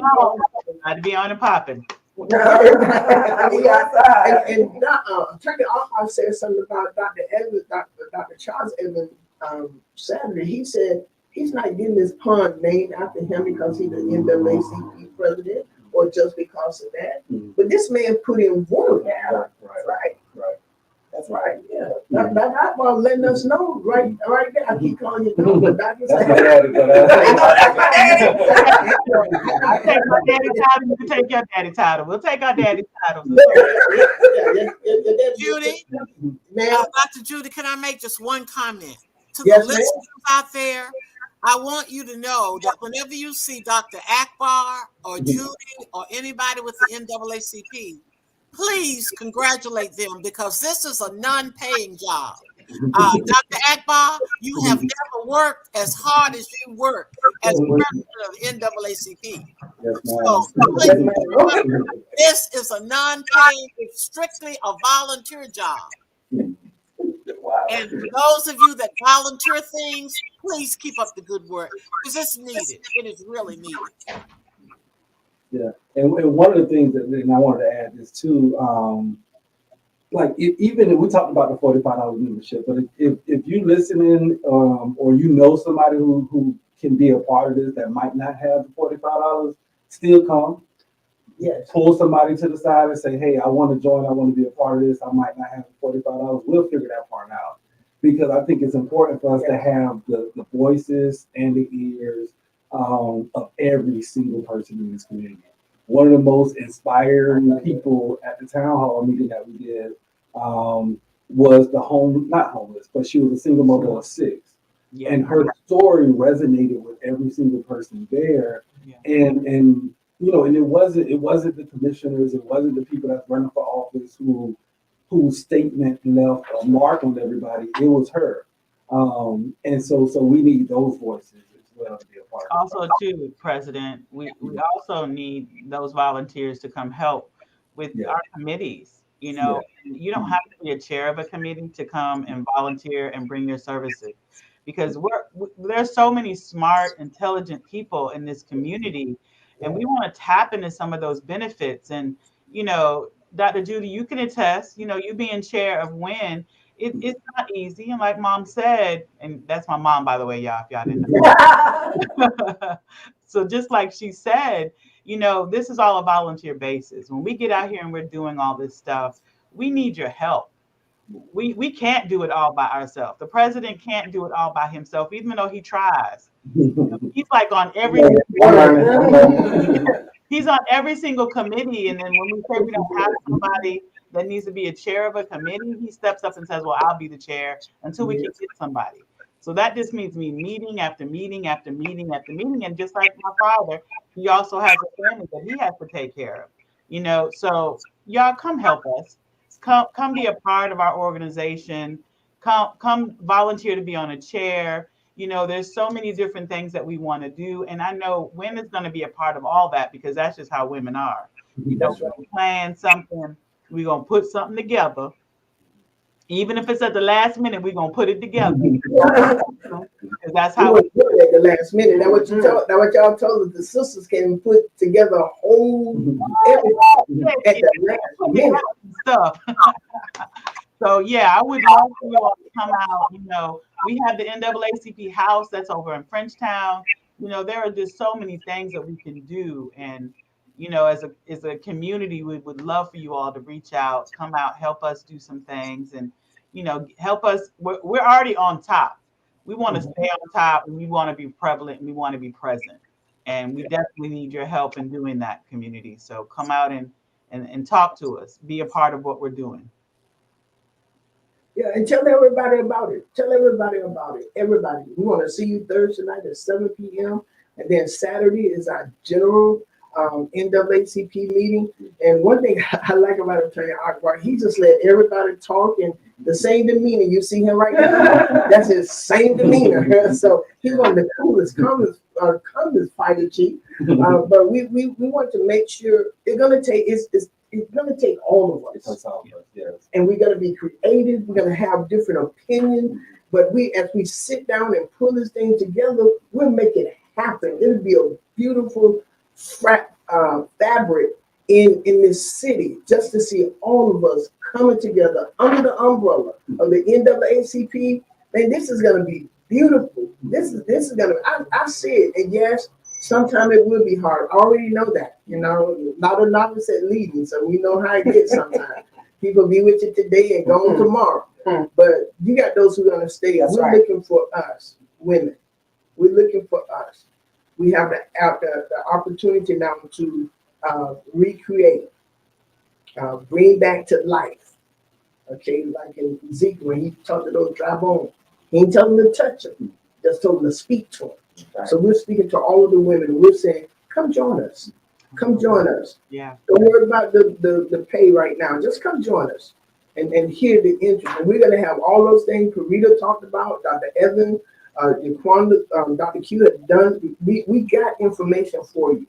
Got to be on and popping. And Attorney Akbar said something about Dr. Charles Evans Saturday. He said he's not getting this pond named after him because he's the NAACP president or just because of that. But this man put in work. Right. That's right. Yeah. Dr. Akbar letting us know right there. I keep calling you but Dr. That's my daddy. I take my daddy title. You can take your daddy title. We'll take our daddy titles. Judy, Dr. Judy, can I make just one comment to the listeners out there? I want you to know that whenever you see Dr. Akbar or Judy or anybody with the NAACP, please congratulate them, because this is a non-paying job. Dr. Akbar, you have never worked as hard as you work as president of the NAACP. So this is a non-paying, it's strictly a volunteer job. And for those of you that volunteer things, please keep up the good work, because it's needed. It is really needed. Yeah, and one of the things that I wanted to add is too, even if we talked about the $45 membership, but if you listening or you know somebody who can be a part of this that might not have the $45, still come. Yes. Pull somebody to the side and say, hey, I want to join. I want to be a part of this. I might not have the $45. We'll figure that part out, because I think it's important for us to have the voices and the ears of every single person in this community. One of the most inspiring people at the town hall meeting that we did was not homeless, but she was a single mother of 6. Yeah. And her story resonated with every single person there. Yeah. And it wasn't the commissioners, it wasn't the people that's running for office whose statement left a mark on everybody. It was her. And so we need those voices as well to be a part of it. Also, too, President, we also need those volunteers to come help with our committees. You don't have to be a chair of a committee to come and volunteer and bring your services, because there's so many smart, intelligent people in this community, and we want to tap into some of those benefits. And Dr. Judy, you can attest, you being chair of WIN, it's not easy. And like Mom said, and that's my mom, by the way, y'all, if y'all didn't know. So just like she said, this is all a volunteer basis. When we get out here and we're doing all this stuff, we need your help. We can't do it all by ourselves. The president can't do it all by himself, even though he tries. He's like on every he's on every single committee. And then when we say we don't have somebody that needs to be a chair of a committee, he steps up and says, well, I'll be the chair until we can get somebody. So that just means me meeting after meeting after meeting after meeting. And just like my father, he also has a family that he has to take care of. So y'all come help us. come be a part of our organization. Come volunteer to be on a chair. You know, there's so many different things that we want to do. And I know women's going to be a part of all that because that's just how women are. You know, we plan something, we're going to put something together. Even if it's at the last minute, we're going to put it together. Because that's how we do it at the last minute. Now what y'all told us, the sisters can put together a whole everything at the last minute. Stuff. So yeah, I would love for you all to come out. You know, we have the NAACP house that's over in Frenchtown. You know, there are just so many things that we can do. And, you know, as a community, we would love for you all to reach out, come out, help us do some things, and, you know, help us. We're already on top. We want to stay on top, and we want to be prevalent, and we want to be present. And we definitely need your help in doing that, community. So come out and talk to us, be a part of what we're doing. Yeah, and tell everybody about it. Tell everybody about it. Everybody. We want to see you Thursday night at 7 p.m. And then Saturday is our general NAACP meeting. And one thing I like about Attorney Akbar, he just let everybody talk in the same demeanor. You see him right now? That's his same demeanor. So he's one of the coolest, calmest fighter chief. But we want to make sure it's going to take all of us. Yes. And we're going to be creative. We're going to have different opinions. But as we sit down and pull this thing together, we'll make it happen. It'll be a beautiful fabric in this city, just to see all of us coming together under the umbrella of the NAACP. Man, this is going to be beautiful. This is going to, I see it. And yes, sometimes it will be hard. I already know that, you know, not a novice at leading, so we know how it gets sometimes. People be with you today and gone tomorrow. But you got those who are going to stay. We're looking for us, women. We're looking for us. We have the opportunity now to recreate, bring back to life. Okay, like in Ezekiel, when he talked to those dry bones, he didn't tell them to touch them, just told them to speak to them. Right. So we're speaking to all of the women. We're saying, come join us. Come join us. Yeah. Don't worry about the pay right now. Just come join us and hear the interest. And we're going to have all those things Karita talked about, Dr. Evan, Dr. Q had done. We got information for you.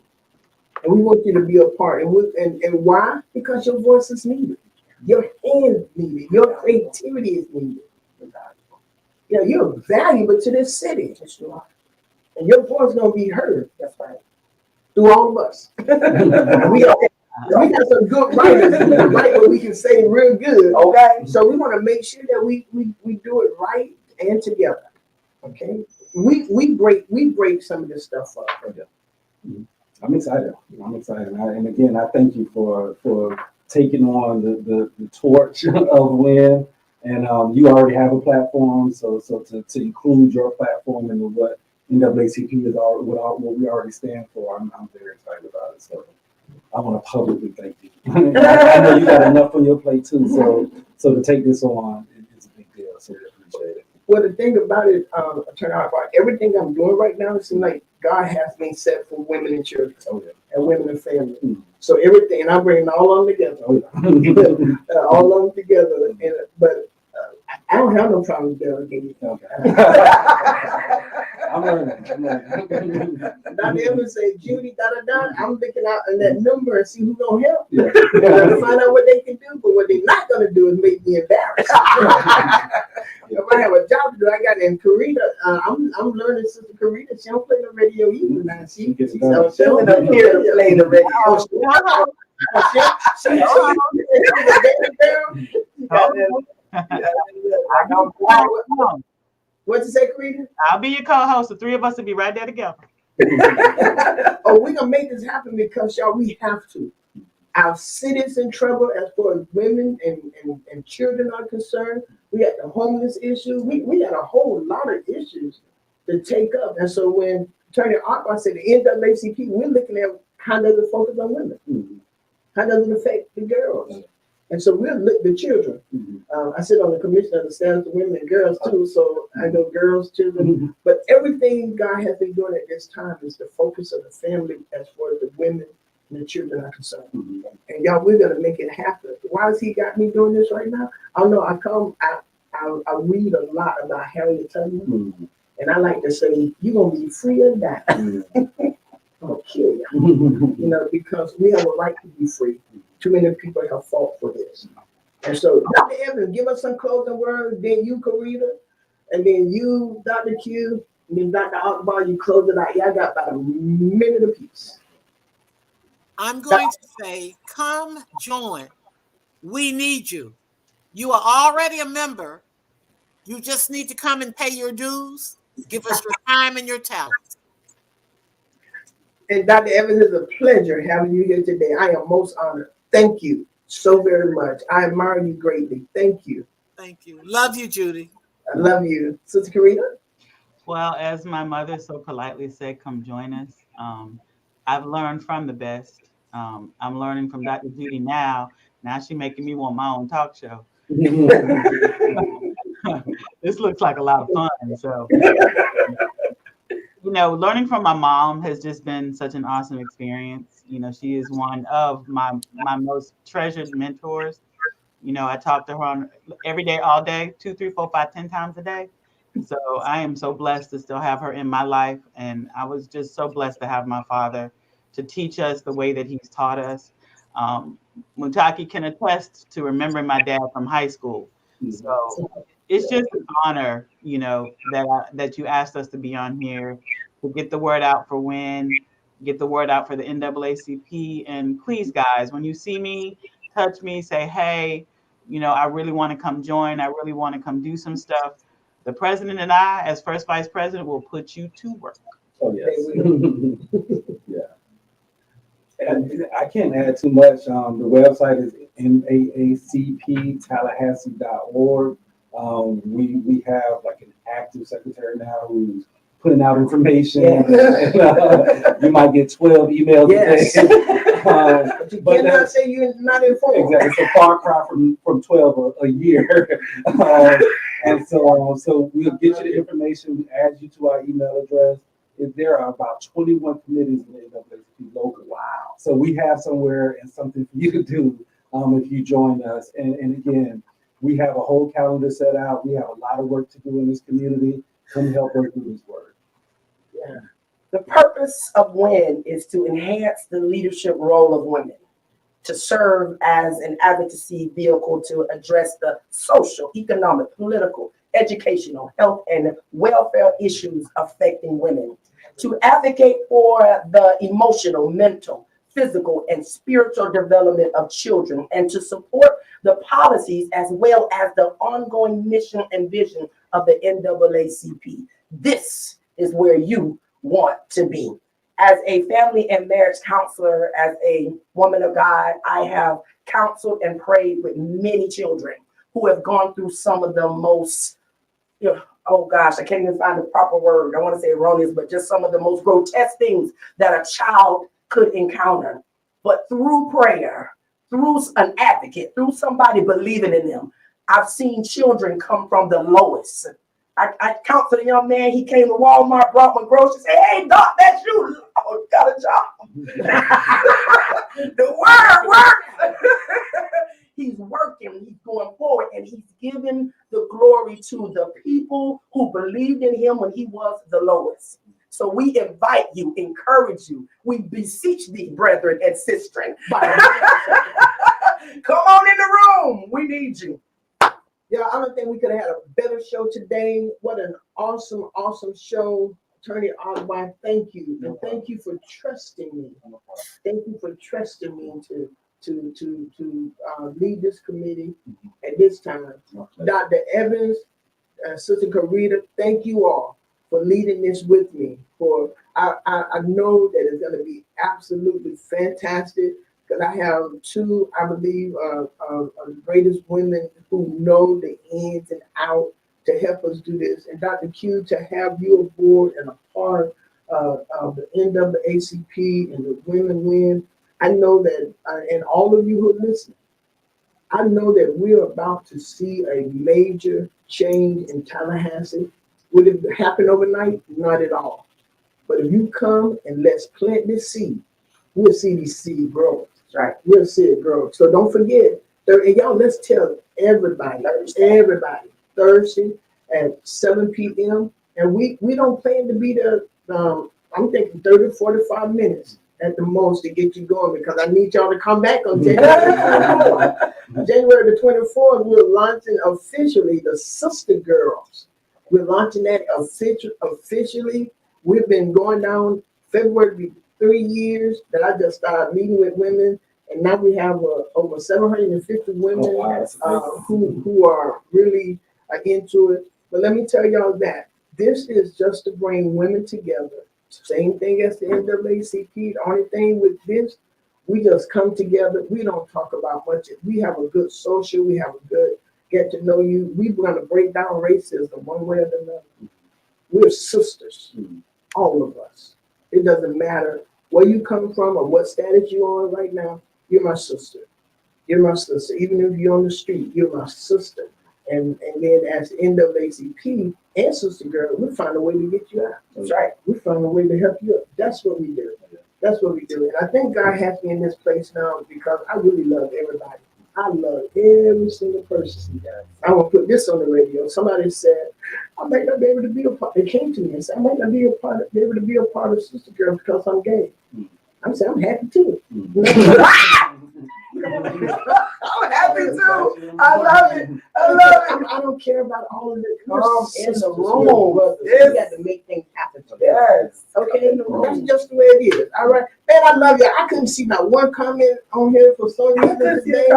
And we want you to be a part. And why? Because your voice is needed. Your hands needed. Your creativity is needed. Yeah, you're valuable to this city. And your voice is going to be heard. That's right. Through all of us. we got some good writers, right? Where we can say real good. Okay. So we want to make sure that we do it right and together. Okay. We break some of this stuff up. I'm excited. And again, I thank you for taking on the torch of WIN. And you already have a platform, so to include your platform in what NAACP is what we already stand for, I'm very excited about it. So I want to publicly thank you. I know you got enough on your plate too, so to take this on is a big deal. So we appreciate it. Well, the thing about it, Attorney Akbar, everything I'm doing right now, it seems like God has me set for women and children and women and family. So everything, and I'm bringing all of them together. All of them together. But I don't have no problem delegating. I'm learning. Dr. Evans say, Judy, I'm looking out in that number and see who's going to help. To find out what they can do, but what they're not going to do is make me embarrassed. If I have a job to do, I got in Karita. I'm learning Sister Karita. She don't play the radio either now. She's showing up here to play the radio. What'd you say, Karita? I'll be your co-host. The three of us will be right there together. Oh, we're gonna make this happen because y'all, we have to. Our city's in trouble as far as women and children are concerned. We got the homeless issue. We got a whole lot of issues to take up. And so when Attorney Akbar said the NAACP, we're looking at how does it focus on women? How does it affect the girls? And so we'll look the children. I sit on the commission that stands for women and girls too, so I know girls, children. But everything God has been doing at this time is the focus of the family as far as the women and the children are concerned. And y'all, we're gonna make it happen. why has he got me doing this right now? I don't know. I read a lot about Harriet Tubman, and I like to say, you're going to be free or die. I'm going to kill you. Because we have a right to be free. Too many people have fought for this. And so, Dr. Evans, give us some closing words, then you, Karita, and then you, Dr. Q, and then Dr. Akbar, you close it out. Y'all got about a minute apiece. I'm going to say, come join. We need you. You are already a member. You just need to come and pay your dues. Give us your time and your talent. And Dr. Evans, it's a pleasure having you here today. I am most honored. Thank you so very much. I admire you greatly. Thank you. Thank you. Love you, Judy. I love you. Sister Karita? Well, as my mother so politely said, come join us. I've learned from the best. I'm learning from Dr. Judy now. Now she's making me want my own talk show. This looks like a lot of fun. So, learning from my mom has just been such an awesome experience. She is one of my most treasured mentors. I talk to her every day, all day, 2, 3, 4, 5, 10 times a day. So I am so blessed to still have her in my life. And I was just so blessed to have my father to teach us the way that he's taught us. Mutaqee can attest to remembering my dad from high school. So it's just an honor, that you asked us to be on here to get the word out for WIN, get the word out for the NAACP. And please, guys, when you see me, touch me, say, hey, I really want to come join. I really want to come do some stuff. The president and I, as first vice president, will put you to work. Oh, yes. Yeah. And I can't add too much. The website is naacptallahassee.org. We have like an active secretary now who's putting out information. Yeah. You might get 12 emails a day. But you cannot say you're not informed. Exactly. It's a far cry from 12 a year. And so we'll get you the information, we add you to our email address. There are about 21 committees in the NAACP local. Wow. So we have somewhere and something for you to do if you join us. And again, we have a whole calendar set out. We have a lot of work to do in this community. Come help us do this work. Yeah. The purpose of WIN is to enhance the leadership role of women, to serve as an advocacy vehicle to address the social, economic, political, educational, health, and welfare issues affecting women, to advocate for the emotional, mental, physical, and spiritual development of children, and to support the policies as well as the ongoing mission and vision of the NAACP. This is where you want to be. As a family and marriage counselor, as a woman of God, I have counseled and prayed with many children who have gone through some of the most, oh gosh, I can't even find the proper word. I want to say erroneous, but just some of the most grotesque things that a child could encounter. But through prayer, through an advocate, through somebody believing in them, I've seen children come from the lowest. I counseled a young man. He came to Walmart, brought my groceries, said, hey, Doc, that's you. Oh, got a job. The word works. He's working. He's going forward. And he's giving the glory to the people who believed in him when he was the lowest. So we invite you, encourage you. We beseech thee, brethren and sistren. Come on in the room. We need you. Yeah, I don't think we could have had a better show today. What an awesome, awesome show. Attorney Akbar, thank you. And thank you for trusting me. Thank you for trusting me to lead this committee at this time. Dr. Evans, Sister Karita, thank you all for leading this with me. I know that it's going to be absolutely fantastic. Because I have two, I believe, the greatest women who know the ins and outs to help us do this. And Dr. Q, to have you aboard and a part of the NAACP and the Women WIN, I know that, and all of you who are listening, I know that we're about to see a major change in Tallahassee. Will it happen overnight? Not at all. But if you come and let's plant this seed, we'll see these seeds grow. Right. We'll see it grow. So don't forget, And y'all, let's tell everybody, Thursday at 7 p.m. And we don't plan to be there, I'm thinking 30, 45 minutes at the most to get you going, because I need y'all to come back on January 24th. January the 24th, we're launching officially the Sister Girls. We're launching that officially. We've been going down February 3 years that I just started meeting with women, and now we have over 750 women who are really into it. But let me tell y'all that this is just to bring women together. Same thing as the NAACP. The only thing with this, we just come together. We don't talk about much. We have a good social. We have a good get to know you. We're going to break down racism one way or another. We're sisters, all of us. It doesn't matter where you come from or what status you're on right now. You're my sister. You're my sister. Even if you're on the street, you're my sister. And then as NAACP and Sister Girl, we find a way to get you out. That's right. We find a way to help you up. That's what we do. That's what we do. And I think God has me in this place now because I really love everybody. I love every single person. I want to put this on the radio. Somebody said, I might not be able to be a part. They came to me and said, I might not be able to be a part of Sister Girl because I'm gay. I'm saying, I'm happy too. I'm happy too. I love it. I don't care about all of this. In the room. You got to make things happen. Yes. Okay. That's just the way it is. All right. Man, I love you. I couldn't see not one comment on here for some reason today.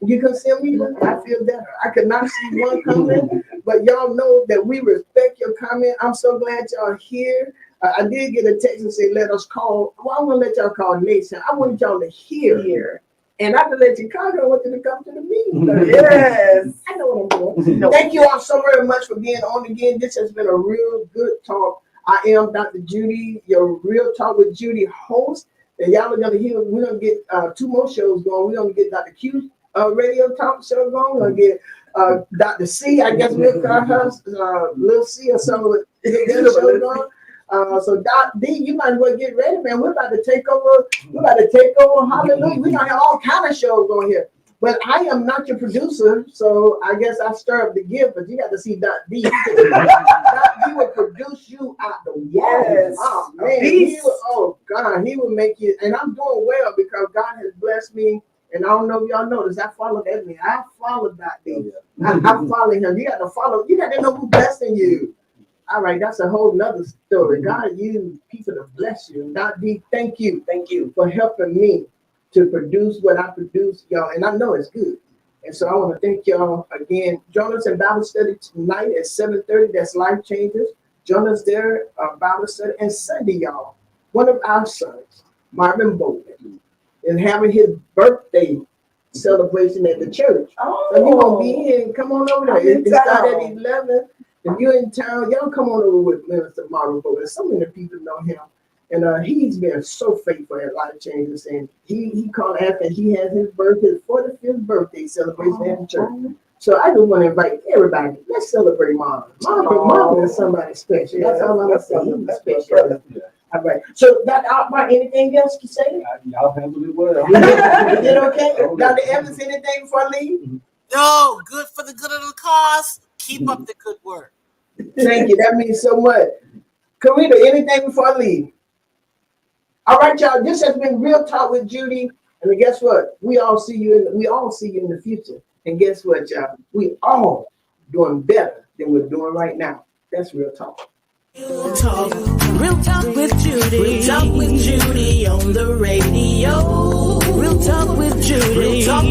You can see me. I feel better. I could not see one comment, but y'all know that we respect your comment. I'm so glad y'all here. I did get a text and say, let us call. Well, I want to let y'all call Nation. I want y'all to hear. And I can let you call. I want you to come to the meeting. Yes. I know what I'm doing. Thank you all so very much for being on again. This has been a real good talk. I am Dr. Judy, your Real Talk with Judy host. And y'all are going to hear, we're going to get 2 more shows going. We're going to get Dr. Q radio talk show going. We're going to get Dr. C, I guess we'll call her, Lil C or something. Get that show going. So Doc D, you might as well get ready, man. We're about to take over. Hallelujah. We're gonna have all kind of shows on here. But I am not your producer, so I guess I stir up the gift, but you got to see Doc D. Doc D will produce you out the wall. Yes. Oh man, he will make you, and I'm doing well because God has blessed me. And I don't know if y'all noticed, I followed Edmund. I followed Doc D. I follow him. You got to follow, you got to know who's blessing you. All right, that's a whole nother story. God used people to bless you. And Dr. D, thank you for helping me to produce what I produce, y'all. And I know it's good. And so I want to thank y'all again. Join us in Bible study tonight at 7:30. That's Life Changers. Join us there, Bible study. And Sunday, y'all, one of our sons, Marvin Bowman, is having his birthday celebration at the church. So you're going to be in. Come on over there. It started at 11. If you're in town, y'all come on over with Minister Marvin Bowman. So many people know him. And he's been so faithful at Life Changes. And he called after he has his 45th birthday celebration at the church. So I just want to invite everybody. Let's celebrate Marvin. Marvin is somebody special. That's all I'm saying. He's special. All right. So, Dr. Akbar, anything else to say? Y'all handled it well. You did okay? Dr. Evans, anything before I leave? No, good for the good of the cause. Keep up the good work. Thank you. That means so much. Karita, anything before I leave? All right, y'all. This has been Real Talk with Judy. And guess what? We all see you in the future. And guess what, y'all? We all doing better than we're doing right now. That's Real Talk. Real Talk with Judy. Real Talk with Judy on the radio.